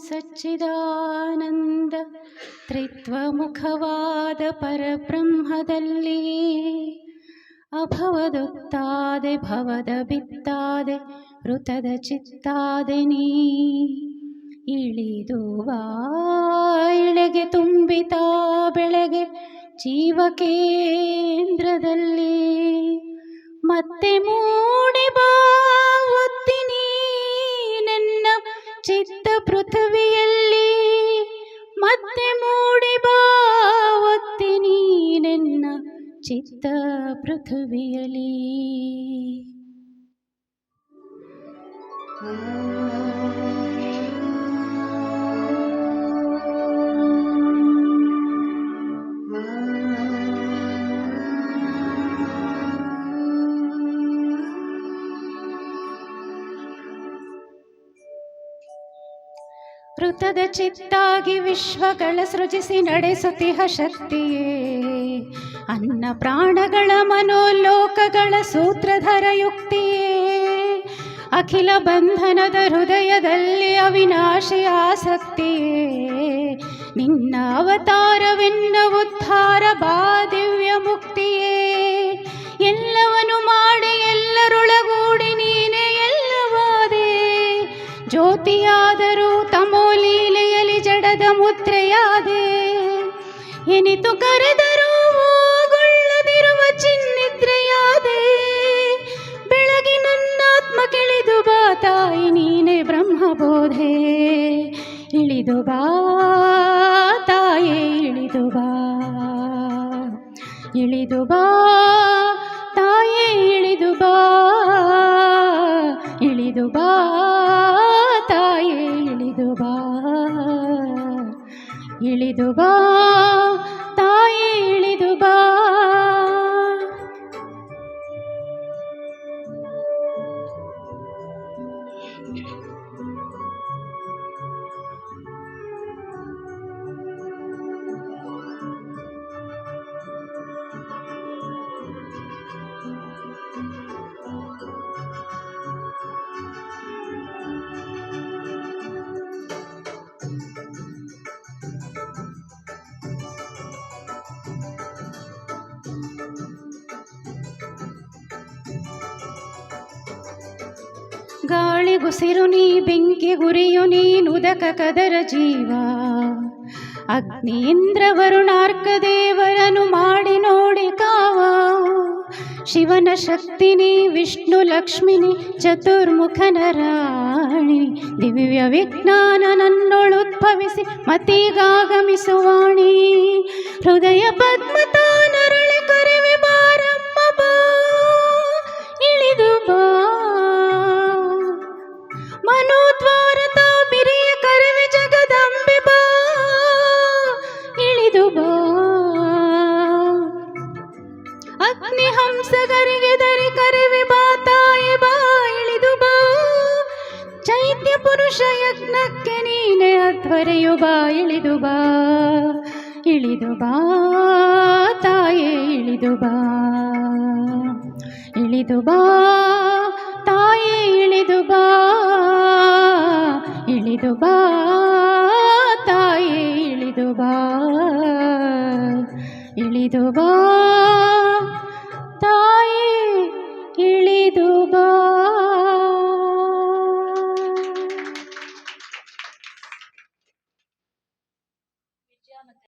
ಸಚ್ಚಿದಾನಂದ ತ್ರಿತ್ವಮುಖವಾದ ಪರಬ್ರಹ್ಮದಲ್ಲಿ ಅಭವದೊತ್ತಾದೆ ಭವದ ಬಿತ್ತಾದೆ ಋತದ ಚಿತ್ತಾದೆ ನೀ ಇಳಿದು ಬಾ ಇಳೆಗೆ ತುಂಬಿತಾ ಬೆಳೆಗೆ ಜೀವಕೇಂದ್ರದಲ್ಲಿ ಮತ್ತೆ ಮೂಡಿ ಬಾ ಒತ್ತಿನಿ ನನ್ನ ಚಿತ್ತ ಪೃಥ್ವಿಯಲ್ಲಿ ಮತ್ತೆ ಮೂಡಿ ಬಾ ಒತ್ತಿನಿ ನನ್ನ ಚಿತ್ತ ಪೃಥ್ವಿಯಲ್ಲಿ. ಋತದ ಚಿತ್ತಾಗಿ ವಿಶ್ವಗಳ ಸೃಜಿಸಿ ನಡೆಸುತ್ತಿಹ ಶಕ್ತಿಯೇ ಅನ್ನ ಪ್ರಾಣಗಳ ಮನೋಲೋಕಗಳ ಸೂತ್ರಧರ ಯುಕ್ತಿಯೇ ಅಖಿಲ ಬಂಧನದ ಹೃದಯದಲ್ಲಿ ಅವಿನಾಶಿ ಆಸಕ್ತಿಯೇ ನಿನ್ನ ಅವತಾರವೆನ್ನ ಉದ್ಧಾರ ಬಾ ದಿವ್ಯ ಮುಕ್ತಿಯೇ ಎಲ್ಲವನು ಮಾಡಿ ಎಲ್ಲರೊಳಗೂಡಿ ನೀನೆ ಎಲ್ಲವಾದೆ ಜ್ಯೋತಿಯಾದರೂ ತಮೋಲೀಲೆಯಲ್ಲಿ ಜಡದ ಮುದ್ರೆಯಾದೆ ಎನಿತು ಕರೆದರೂ ಓಗೊಳ್ಳದಿರುವ ಚಿನ್ನಿದ್ರೆಯಾದೆ ಬೆಳಗಿ ನನ್ನಾತ್ಮ ಕೆಳಿದು ಬಾ ತಾಯಿ ನೀನೆ ಬ್ರಹ್ಮಬೋಧೆ ಇಳಿದು ಬಾ ತಾಯೇ ಇಳಿದು ಬಾ ಇಳಿದು ಬಾ ತಾಯೇ ಇಳಿದು ಬಾ ಇಳಿದು ಬಾ ತಾಯೇ ಇಳಿದು ಬಾ ಇಳಿದು ಬಾ ತಾಯೇ ಇಳಿದು ಬಾ. ಗಾಳಿಗುಸಿರು ನೀ ಬೆಂಕಿ ಗುರಿಯು ನೀನುದಕ ಕದರ ಜೀವ ಅಗ್ನಿ ಇಂದ್ರ ವರುಣಾರ್ಕ ದೇವರನು ಮಾಡಿ ನೋಡಿ ಕಾವ ಶಿವನ ಶಕ್ತಿನಿ ವಿಷ್ಣು ಲಕ್ಷ್ಮಿನಿ ಚತುರ್ಮುಖನ ರಾಣಿ ದಿವ್ಯ ವಿಜ್ಞಾನ ನನ್ನೊಳುದ್ಭವಿಸಿ ಮತಿಗಾಗಮಿಸುವಾಣಿ ಹೃದಯ ಪದ್ಮತಾ ನರಳೆ ಕರೆವೆ ಬಾರಮ್ಮ ಬಾ ಇಳಿದು ಬಾ ಮನೋದ್ವಾರತ ಬಿರಿಯ ಕರೆವೆ ಜಗದಂಬೆ ಬಾ ಇಳಿದು ಬಾ ಅಗ್ನಿ ಹಂಸಗರಿಗೆ ದರೆ ಕರೆವೆ ಬಾ ತಾಯಿ ಬಾ ಇಳಿದು ಬಾ ಚೈತ್ಯ ಪುರುಷ ಯಜ್ಞಕ್ಕೆ ನೀನೆ ಅಧ್ವರೆಯು ಬಾ ಇಳಿದು ಬಾ ಇಳಿದು ಬಾ ತಾಯೇ ಇಳಿದು ಬಾ ಇಳಿದು ಬಾ ತಾಯೇ ಇಳಿದು ಬಾ ಇಳಿದು ಬಾ ತಾಯೇ ಇಳಿದು ಬಾ ಇಳಿದು ಬಾ